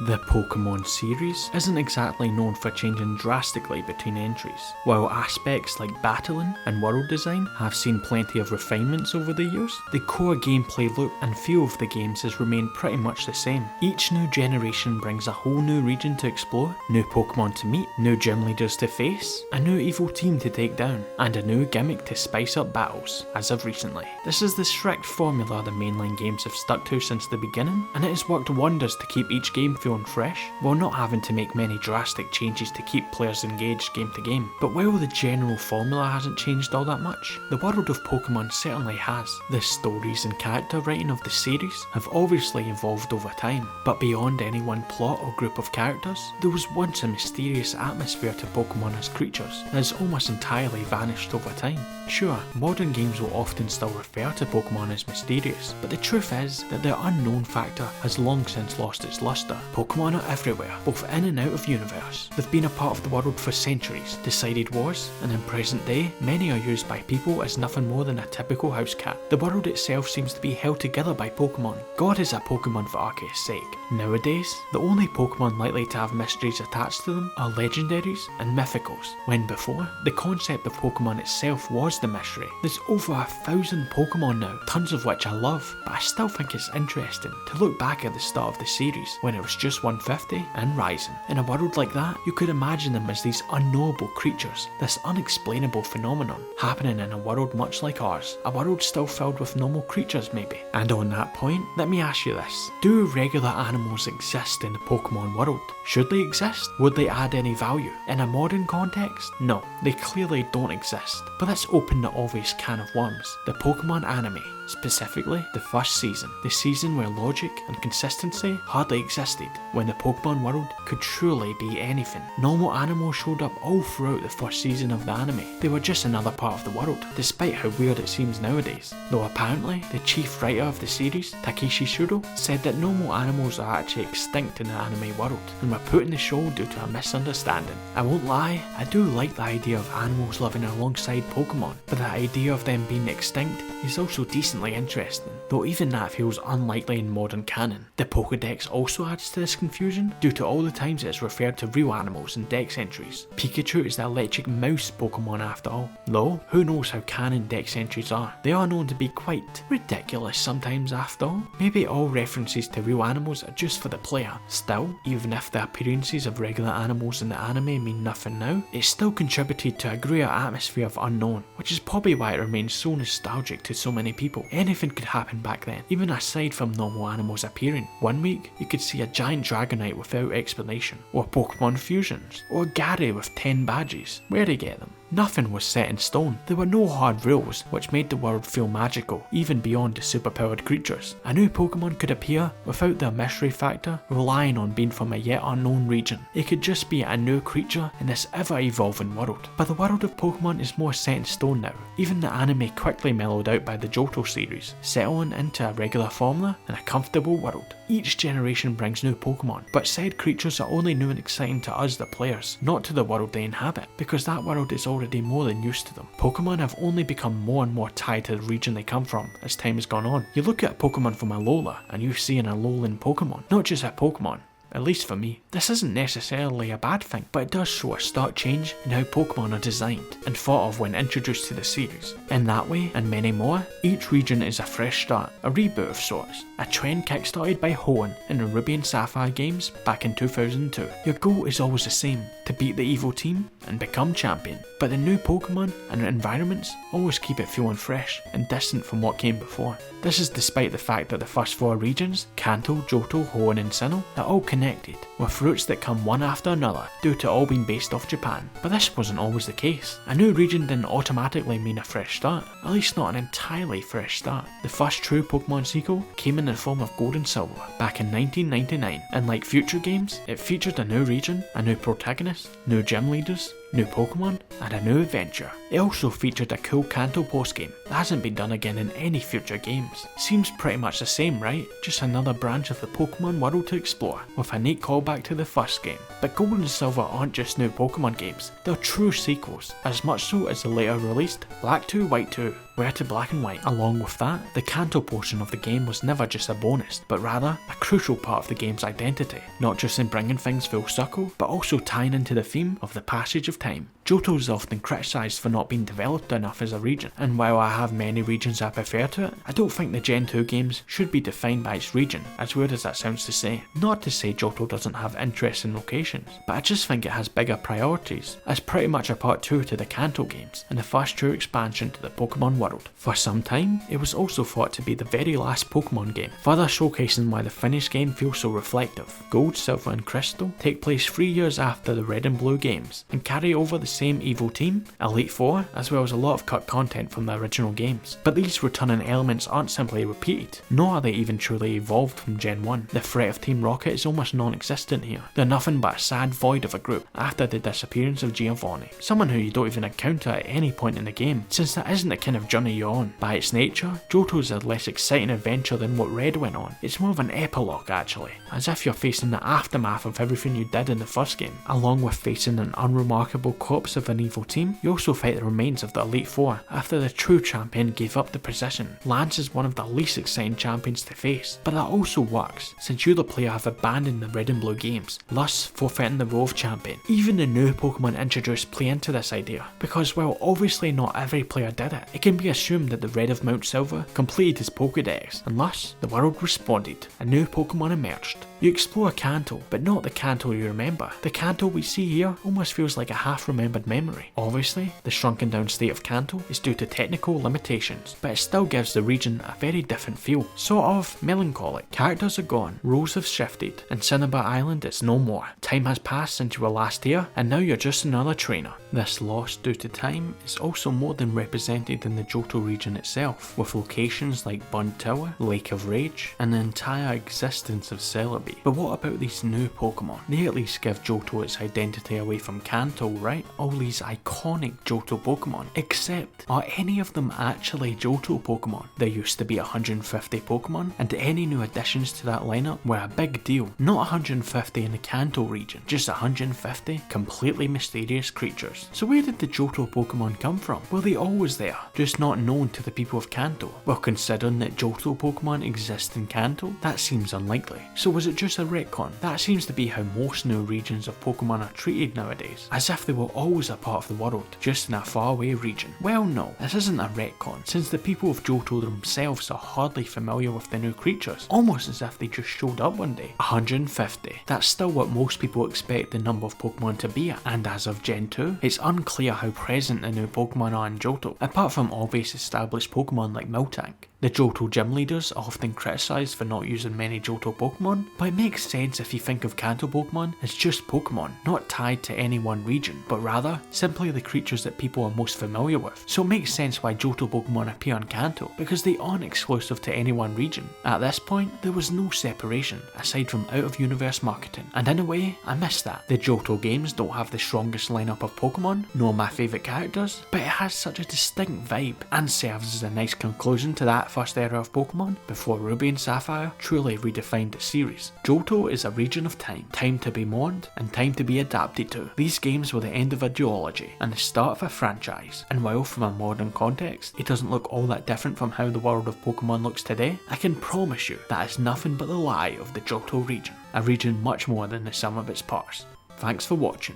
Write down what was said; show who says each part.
Speaker 1: The Pokemon series isn't exactly known for changing drastically between entries. While aspects like battling and world design have seen plenty of refinements over the years, the core gameplay loop and feel of the games has remained pretty much the same. Each new generation brings a whole new region to explore, new Pokemon to meet, new gym leaders to face, a new evil team to take down, and a new gimmick to spice up battles, as of recently. This is the strict formula the mainline games have stuck to since the beginning, and it has worked wonders to keep each game feeling fresh, while not having to make many drastic changes to keep players engaged game to game. But while the general formula hasn't changed all that much, the world of Pokemon certainly has. The stories and character writing of the series have obviously evolved over time, but beyond any one plot or group of characters, there was once a mysterious atmosphere to Pokemon as creatures that has almost entirely vanished over time. Sure, modern games will often still refer to Pokemon as mysterious, but the truth is that the unknown factor has long since lost its luster. Pokemon are everywhere, both in and out of universe. They've been a part of the world for centuries, decided wars, and in present day, many are used by people as nothing more than a typical house cat. The world itself seems to be held together by Pokemon. God is a Pokemon for Arceus' sake. Nowadays, the only Pokemon likely to have mysteries attached to them are legendaries and mythicals, when before, the concept of Pokemon itself was the mystery. There's over 1,000 Pokemon now, tons of which I love, but I still think it's interesting to look back at the start of the series when it was just 150 and rising. In a world like that, you could imagine them as these unknowable creatures, this unexplainable phenomenon happening in a world much like ours, a world still filled with normal creatures maybe. And on that point, let me ask you this: do regular animals exist in the Pokemon world? Should they exist? Would they add any value? In a modern context? No, they clearly don't exist. But let's open the obvious can of worms: the Pokemon anime. Specifically, the first season, the season where logic and consistency hardly existed, when the Pokemon world could truly be anything. Normal animals showed up all throughout the first season of the anime. They were just another part of the world, despite how weird it seems nowadays. Though apparently, the chief writer of the series, Takeshi Shuro, said that normal animals are actually extinct in the anime world, and were put in the show due to a misunderstanding. I won't lie, I do like the idea of animals living alongside Pokemon, but the idea of them being extinct is also decently interesting, though even that feels unlikely in modern canon. The Pokédex also adds to this confusion due to all the times it's referred to real animals in Dex entries. Pikachu is the electric mouse Pokemon after all, though who knows how canon Dex entries are. They are known to be quite ridiculous sometimes after all. Maybe all references to real animals are just for the player. Still, even if the appearances of regular animals in the anime mean nothing now, it's still contributed to a greater atmosphere of unknown, which is probably why it remains so nostalgic to so many people. Anything could happen back then, even aside from normal animals appearing. One week, you could see a giant Dragonite without explanation, or Pokemon fusions, or Gary with 10 badges. Where'd he get them? Nothing was set in stone. There were no hard rules, which made the world feel magical, even beyond the superpowered creatures. A new Pokemon could appear without the mystery factor relying on being from a yet unknown region. It could just be a new creature in this ever-evolving world. But the world of Pokemon is more set in stone now. Even the anime quickly mellowed out by the Johto series, settling into a regular formula and a comfortable world. Each generation brings new Pokemon, but said creatures are only new and exciting to us the players, not to the world they inhabit, because that world is already more than used to them. Pokemon have only become more and more tied to the region they come from as time has gone on. You look at a Pokemon from Alola and you see an Alolan Pokemon, not just a Pokemon. At least for me. This isn't necessarily a bad thing, but it does show a stark change in how Pokemon are designed and thought of when introduced to the series. In that way, and many more, each region is a fresh start, a reboot of sorts, a trend kickstarted by Hoenn in the Ruby and Sapphire games back in 2002. Your goal is always the same, to beat the evil team and become champion, but the new Pokemon and environments always keep it feeling fresh and distant from what came before. This is despite the fact that the first 4 regions, Kanto, Johto, Hoenn and Sinnoh, are all connected, with routes that come one after another due to all being based off Japan. But this wasn't always the case. A new region didn't automatically mean a fresh start, at least not an entirely fresh start. The first true Pokemon sequel came in the form of Gold and Silver back in 1999, and like future games, it featured a new region, a new protagonist, new gym leaders, new Pokemon, and a new adventure. It also featured a cool Kanto postgame that hasn't been done again in any future games. Seems pretty much the same, right? Just another branch of the Pokemon world to explore, with a neat callback to the first game. But Gold and Silver aren't just new Pokemon games, they're true sequels, as much so as the later released Black 2 White 2. were to Black and White. Along with that, the Kanto portion of the game was never just a bonus, but rather a crucial part of the game's identity, not just in bringing things full circle, but also tying into the theme of the passage of time. Johto is often criticised for not being developed enough as a region, and while I have many regions I prefer to it, I don't think the Gen 2 games should be defined by its region, as weird as that sounds to say. Not to say Johto doesn't have interesting locations, but I just think it has bigger priorities, as pretty much a part 2 to the Kanto games, and the first true expansion to the Pokemon world. For some time, it was also thought to be the very last Pokemon game, further showcasing why the finished game feels so reflective. Gold, Silver and Crystal take place 3 years after the Red and Blue games, and carry over the same evil team, Elite Four, as well as a lot of cut content from the original games. But these returning elements aren't simply repeated, nor are they even truly evolved from Gen 1. The threat of Team Rocket is almost non-existent here. They're nothing but a sad void of a group after the disappearance of Giovanni, someone who you don't even encounter at any point in the game, since that isn't the kind of journey you're on. By its nature, Johto's a less exciting adventure than what Red went on. It's more of an epilogue actually, as if you're facing the aftermath of everything you did in the first game. Along with facing an unremarkable corpse of an evil team, you also fight the remains of the Elite Four after the true champion gave up the position. Lance is one of the least exciting champions to face, but that also works since you the player have abandoned the Red and Blue games, thus forfeiting the role of champion. Even the new Pokemon introduced play into this idea, because while obviously not every player did it, it can be assumed that the Red of Mount Silver completed his Pokédex, and thus the world responded. A new Pokemon emerged. You explore Kanto, but not the Kanto you remember. The Kanto we see here almost feels like a half-remembered memory. Obviously, the shrunken down state of Kanto is due to technical limitations, but it still gives the region a very different feel, sort of melancholic. Characters are gone, roles have shifted, and Cinnabar Island is no more. Time has passed since you were last here, and now you're just another trainer. This loss due to time is also more than represented in the Johto region itself, with locations like Burnt Tower, Lake of Rage, and the entire existence of Celebi. But what about these new Pokemon? They at least give Johto its identity away from Kanto, right? All these iconic Johto Pokemon. Except, are any of them actually Johto Pokemon? There used to be 150 Pokemon, and any new additions to that lineup were a big deal. Not 150 in the Kanto region, just 150 completely mysterious creatures. So where did the Johto Pokemon come from? Were they always there, just not known to the people of Kanto? Well, considering that Johto Pokemon exist in Kanto, that seems unlikely. So was it just a retcon? That seems to be how most new regions of Pokemon are treated nowadays, as if they were always a part of the world, just in a faraway region. Well no, this isn't a retcon, since the people of Johto themselves are hardly familiar with the new creatures, almost as if they just showed up one day. 150. That's still what most people expect the number of Pokemon to be at, and as of Gen 2, it's unclear how present the new Pokemon are in Johto, apart from obvious established Pokemon like Miltank. The Johto gym leaders are often criticised for not using many Johto Pokemon, but it makes sense if you think of Kanto Pokemon as just Pokemon, not tied to any one region, but rather simply the creatures that people are most familiar with. So it makes sense why Johto Pokemon appear in Kanto, because they aren't exclusive to any one region. At this point, there was no separation, aside from out-of-universe marketing, and in a way, I miss that. The Johto games don't have the strongest lineup of Pokemon, nor my favourite characters, but it has such a distinct vibe, and serves as a nice conclusion to that first era of Pokemon, before Ruby and Sapphire truly redefined the series. Johto is a region of time, time to be mourned, and time to be adapted to. These games were the end of a duology, and the start of a franchise, and while from a modern context, it doesn't look all that different from how the world of Pokemon looks today, I can promise you that is nothing but the lie of the Johto region, a region much more than the sum of its parts. Thanks for watching.